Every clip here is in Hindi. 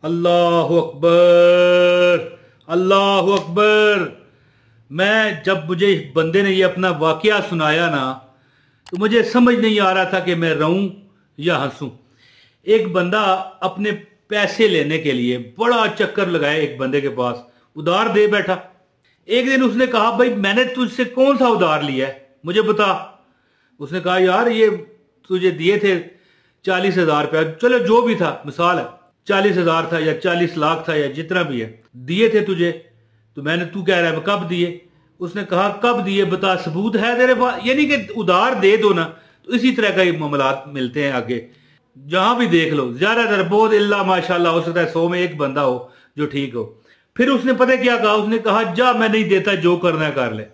अल्लाहु अकबर, अल्लाहु अकबर। जब मुझे इस बंदे ने ये अपना वाकया सुनाया ना, तो मुझे समझ नहीं आ रहा था कि मैं रोऊं या हंसूं। एक बंदा अपने पैसे लेने के लिए बड़ा चक्कर लगाया, एक बंदे के पास उधार दे बैठा। एक दिन उसने कहा, भाई मैंने तुझसे कौन सा उधार लिया है, मुझे बता। उसने कहा, यार ये तुझे दिए थे 40,000 रुपया, चलो जो भी था, मिसाल है 40,000 था या 40 लाख था या जितना भी है, दिए थे तुझे। तो तू कह रहा है कब दिए? उसने कहा, कब दिए बता, सबूत है तेरे पास? यानी कि उधार दे दो ना, तो इसी तरह का ही मामलात मिलते हैं आगे, जहां भी देख लो। ज्यादातर बहुत इल्ला माशाल्लाह हो सकता है 100 में एक बंदा हो जो ठीक हो। फिर उसने पता क्या कहा? उसने कहा, जा मैं नहीं देता, जो करना है कर ले।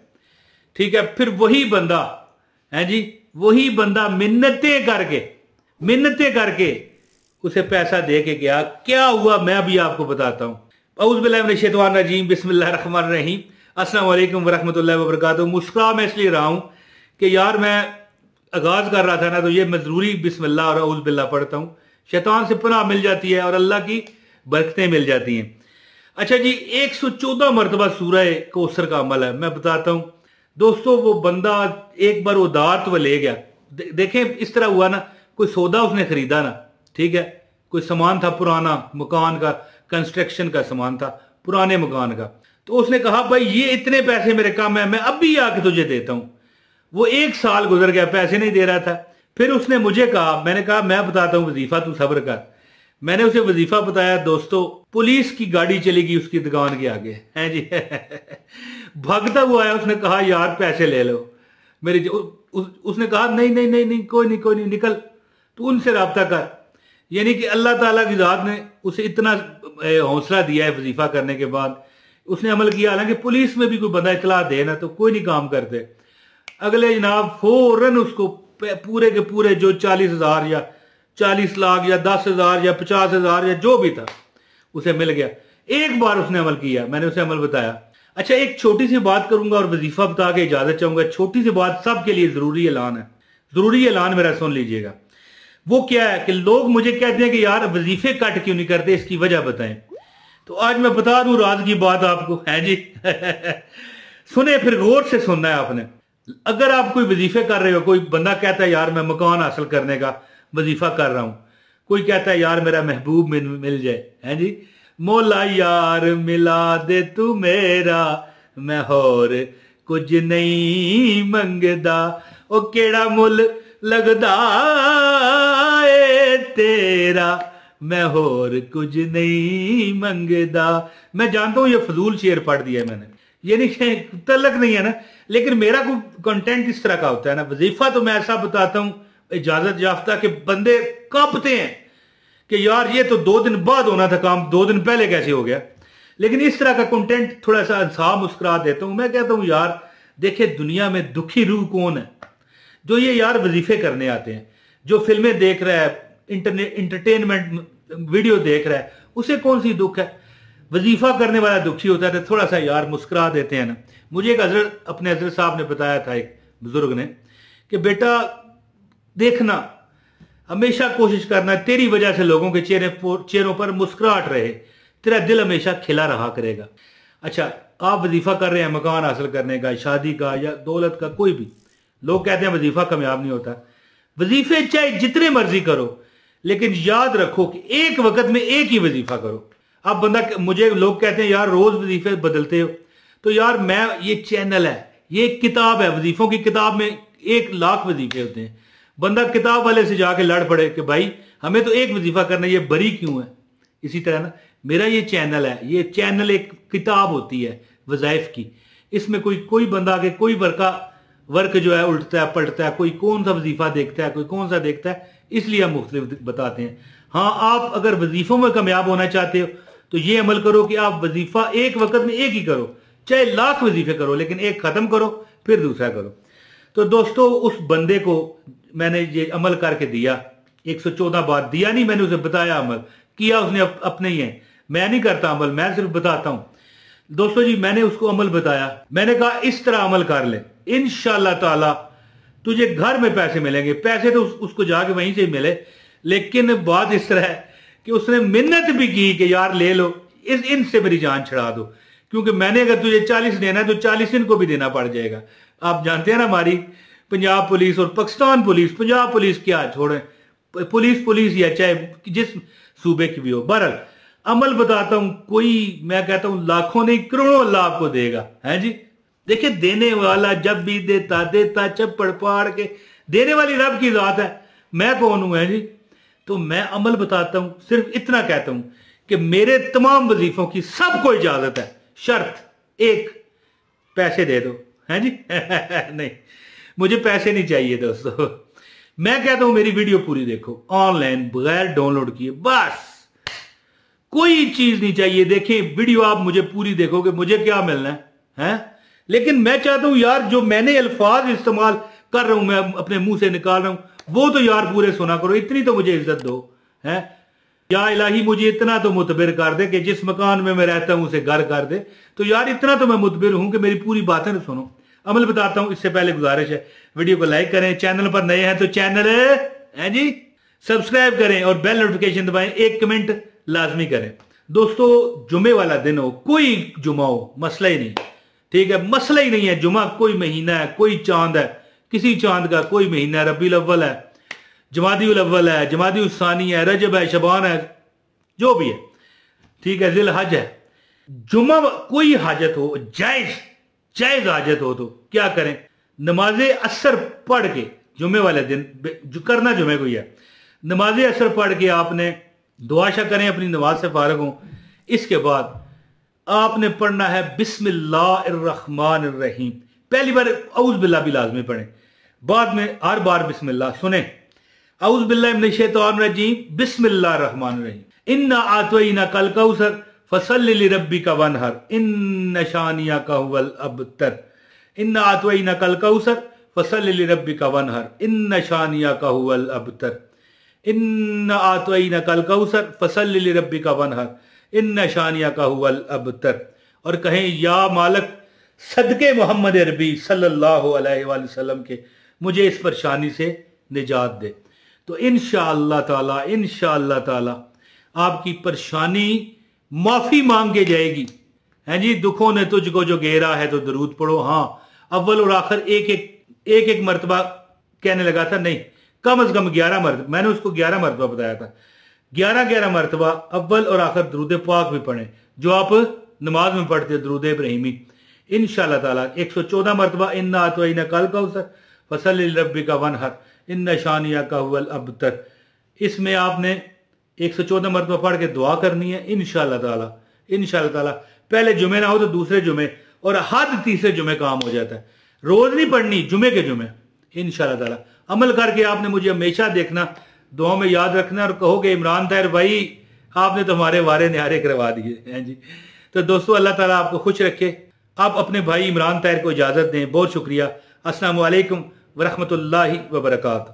ठीक है, फिर वही बंदा है जी, वही बंदा मिन्नतें करके उसे पैसा दे के गया। क्या हुआ मैं अभी आपको बताता हूं। औज़ुबिल्लाहि मिनश शैतानिर रजीम, बिस्मिल्लाहिर रहमानिर रहीम, अस्सलाम वालेकुम वरहमतुल्लाहि वबरकातुहू। मुस्कुरा मैं इसलिए रहा हूं कि यार मैं आगाज कर रहा था ना, तो ये मैं जरूरी बिस्मिल्लाह और औज़ु बिल्लाह पढ़ता हूं। शैतान से पनाह मिल जाती है और अल्लाह की बरकतें मिल जाती हैं। अच्छा जी, 114 मरतबा सूरह कौसर का अमल है, मैं बताता हूं दोस्तों। वो बंदा एक बार उधार तो ले गया। देखें इस तरह हुआ ना, कोई सौदा उसने खरीदा ना, ठीक है, कोई सामान था पुराना, मकान का कंस्ट्रक्शन का सामान था, पुराने मकान का। तो उसने कहा, भाई ये इतने पैसे मेरे कम है, मैं अभी आके तुझे देता हूं। वो 1 साल गुजर गया, पैसे नहीं दे रहा था। फिर उसने मुझे कहा, मैंने कहा मैं बताता हूं वजीफा, तू सब्र कर। मैंने उसे वजीफा बताया दोस्तों, पुलिस की गाड़ी चलेगी उसकी दुकान के आगे, हैं जी। भागता हुआ आया, उसने कहा, यार पैसे ले लो मेरी। उसने कहा, नहीं नहीं नहीं नहीं, कोई नहीं निकल, तू उनसे रब्ता कर। यानी कि अल्लाह ताला की जात ने उसे इतना हौसला दिया है वजीफा करने के बाद, उसने अमल किया। हालांकि पुलिस में भी कोई बंदा इतला दे ना, तो कोई नहीं काम करते। अगले जनाब फौरन उसको पूरे के पूरे जो 40,000 या 40 लाख या 10,000 या 50,000 या जो भी था, उसे मिल गया। एक बार उसने अमल किया, मैंने उसे अमल बताया। अच्छा, एक छोटी सी बात करूंगा और वजीफा बता के इजाजत चाहूंगा। छोटी सी बात, सबके लिए जरूरी ऐलान है, जरूरी ऐलान मेरा सुन लीजिएगा। वो क्या है कि लोग मुझे कहते हैं कि यार वजीफे कट क्यों नहीं करते, इसकी वजह बताएं। तो आज मैं बता दूं राज की बात आपको, है जी। सुने, फिर गौर से सुनना है आपने। अगर आप कोई वजीफे कर रहे हो, कोई बंदा कहता है यार मैं मकान हासिल करने का वजीफा कर रहा हूं, कोई कहता है यार मेरा महबूब मिल जाए, है जी, मौला यार मिला दे तू मेरा, मैं होर कुछ नहीं मंगदा, ओ केड़ा मुल लगदा ए तेरा, मैं होर कुछ नहीं मंगदा। मैं जानता हूं ये फजूल शेर पढ़ दिया मैंने, ये नहीं तलक नहीं है ना, लेकिन मेरा कोई कंटेंट इस तरह का होता है ना। वजीफा तो मैं ऐसा बताता हूं इजाजत याफ्ता के बंदे कांपते हैं कि यार ये तो 2 दिन बाद होना था काम, 2 दिन पहले कैसे हो गया। लेकिन इस तरह का कंटेंट थोड़ा सा इंसान मुस्कुरा देता हूं। मैं कहता हूं यार देखे, दुनिया में दुखी रूह कौन है? जो ये यार वजीफे करने आते हैं, जो फिल्में देख रहा है, इंटरनेट इंटरटेनमेंट वीडियो देख रहा है, उसे कौन सी दुख है? वजीफा करने वाला दुखी होता है, तो थोड़ा सा यार मुस्कुरा देते हैं ना। मुझे एक हजरत, अपने हजरत साहब ने बताया था, एक बुजुर्ग ने, कि बेटा देखना, हमेशा कोशिश करना तेरी वजह से लोगों के चेहरों पर मुस्कुराहट रहे, तेरा दिल हमेशा खिला रहा करेगा। अच्छा, आप वजीफा कर रहे हैं मकान हासिल करने का, शादी का या दौलत का, कोई भी, लोग कहते हैं वजीफा कामयाब नहीं होता। वजीफे चाहे जितने मर्जी करो, लेकिन याद रखो कि एक वक्त में एक ही वजीफा करो। अब बंदा, मुझे लोग कहते हैं यार रोज वजीफे बदलते हो, तो यार मैं, ये चैनल है, ये किताब है, वजीफों की किताब में 1 लाख वजीफे होते हैं। बंदा किताब वाले से जाके लड़ पड़े कि भाई हमें तो एक वजीफा करना है, ये बरी क्यों है? इसी तरह ना मेरा ये चैनल है, ये चैनल एक किताब होती है वज़ाइफ की। इसमें कोई बंदा आके कोई वर्क जो है उल्टता है पलटता है, कोई कौन सा वजीफा देखता है, कोई कौन सा देखता है, इसलिए हम मुख्तलिफ बताते हैं। हाँ, आप अगर वजीफों में कामयाब होना चाहते हो तो ये अमल करो कि आप वजीफा एक वक्त में एक ही करो, चाहे लाख वजीफे करो, लेकिन एक खत्म करो फिर दूसरा करो। तो दोस्तों, उस बंदे को मैंने ये अमल करके दिया, 114 बार दिया नहीं, मैंने उसे बताया, अमल किया उसने अपने ही है। मैं नहीं करता अमल, मैं सिर्फ बताता हूं दोस्तों जी। मैंने उसको अमल बताया, मैंने कहा इस तरह अमल कर ले, इंशाअल्लाह ताला तुझे घर में पैसे मिलेंगे। पैसे तो उसको जाके वहीं से मिले, लेकिन बात इस तरह है कि उसने मिन्नत भी की कि यार ले लो, इनसे मेरी जान छड़ा दो, क्योंकि मैंने अगर तुझे 40 देना है तो 40 इनको भी देना पड़ जाएगा। आप जानते हैं ना हमारी पंजाब पुलिस और पाकिस्तान पुलिस, पंजाब पुलिस क्या छोड़े, पुलिस या चाहे जिस सूबे की भी हो। बहरहाल अमल बताता हूं, कोई मैं कहता हूं लाखों नहीं करोड़ों अल्लाह आपको देगा, है जी। देखिए देने वाला जब भी देता देता चप्पड़ पाड़ के, देने वाली रब की जात है, मैं कौन हूं, है जी। तो मैं अमल बताता हूं, सिर्फ इतना कहता हूं कि मेरे तमाम वजीफों की सबको इजाजत है, शर्त एक, पैसे दे दो, है जी। नहीं, मुझे पैसे नहीं चाहिए दोस्तों। मैं कहता हूं मेरी वीडियो पूरी देखो, ऑनलाइन बगैर डाउनलोड किए, बस कोई चीज नहीं चाहिए। देखें वीडियो आप मुझे पूरी देखोगे, मुझे क्या मिलना है? लेकिन मैं चाहता हूं यार जो मैंने अल्फाज इस्तेमाल कर रहा हूं, मैं अपने मुंह से निकाल रहा हूं, वो तो यार पूरे सुना करो, इतनी तो मुझे इज्जत दो, है। या इलाही मुझे इतना तो मुतबिर कर दे कि जिस मकान में मैं रहता हूं उसे घर कर दे, तो यार इतना तो मैं मुतबिर हूं कि मेरी पूरी बातें तो सुनो। अमल बताता हूं, इससे पहले गुजारिश है वीडियो को लाइक करें, चैनल पर नए हैं तो चैनल है जी सब्सक्राइब करें और बेल नोटिफिकेशन दबाएं, एक कमेंट लाजमी करें। दोस्तों जुमे वाला दिन हो, कोई जुमा हो, मसला ही नहीं, ठीक है, मसला ही नहीं है। जुमा कोई महीना है, कोई चांद है, किसी चांद का कोई महीना है, रबीउल अव्वल है, जमादिउल अव्वल है, जमादिउल सानी है, रजब है, शबान है, जो भी है, ठीक है, जिल हज है। जुमा कोई हाजत हो, जायज हाजत हो तो क्या करें, नमाजे असर पढ़ के जुमे वाले दिन जो करना जुमे को ही है, नमाजे असर पढ़ के आपने दुआ शा करें, अपनी नमाज से फारग हो। इसके बाद आपने पढ़ना है बिस्मिल्लाहिर्रहमानिर्रहीम, पहली बार औज़ बिल्लाह भी लाजमी पढ़ें, बाद में हर बार बिस्मिल्लाह सुने। औज़ बिल्लाहि मिनश शैतानिर्रजीम, बिस्मिल्लाहिर्रहमानिर्रहीम, इन्ना आतवैना कल कौसर फसल्लि लिरब्बिका वनहर, इन्न शानियका हुवल अबतर, इन्ना आतवैना कल कौसर फसल्लि लिरब्बिका वनहर, इन्न शानियका हुवल अबतर, इन्ना आतवैना कल कौसर फसल्लि लिरब्बिका वनहर, इन्न शानियका हुवल अबतर। और कहें या मालिक सदके मोहम्मद अरबी सल्लल्लाहु अलैहि वसल्लम के मुझे इस परेशानी से निजात दे। तो इंशाअल्लाह ताला आपकी परेशानी माफी मांग के जाएगी, है जी। दुखों ने तुझको जो घेरा है तो दरूद पढ़ो। हाँ, अव्वल और आखिर एक मरतबा कहने लगा था, नहीं कम अज कम 11 मरतबा, मैंने उसको 11 मरतबा बताया था, 11 मरतबा अव्वल और आखिर दरूद पाक भी पढ़े, जो आप नमाज में पढ़ते दरूद इब्राहिमी। इंशाअल्लाह ताला 114 मरतबा इन्ना आतवैना कल कौसर फसल्लि लिरब्बिका वनहर, इन्ना शानियका हुवल अबतर। इसमें आपने 114 मरतबा पढ़ के दुआ करनी है। इंशाअल्लाह ताला पहले जुमे ना हो तो दूसरे जुमे और हद तीसरे जुमे काम हो जाता है, रोज नहीं पढ़नी, जुमे के जुमे। इंशाअल्लाह ताला अमल करके आपने मुझे हमेशा देखना, दुआ में याद रखना और कहोगे इमरान ताहिर भाई आपने तो हमारे वारे न्यारे करवा दिए, हैं जी। तो दोस्तों अल्लाह ताला आपको खुश रखे। आप अपने भाई इमरान ताहिर को इजाजत दें, बहुत शुक्रिया। अस्सलामु अलैकुम व रहमतुल्लाहि व बरकातहू।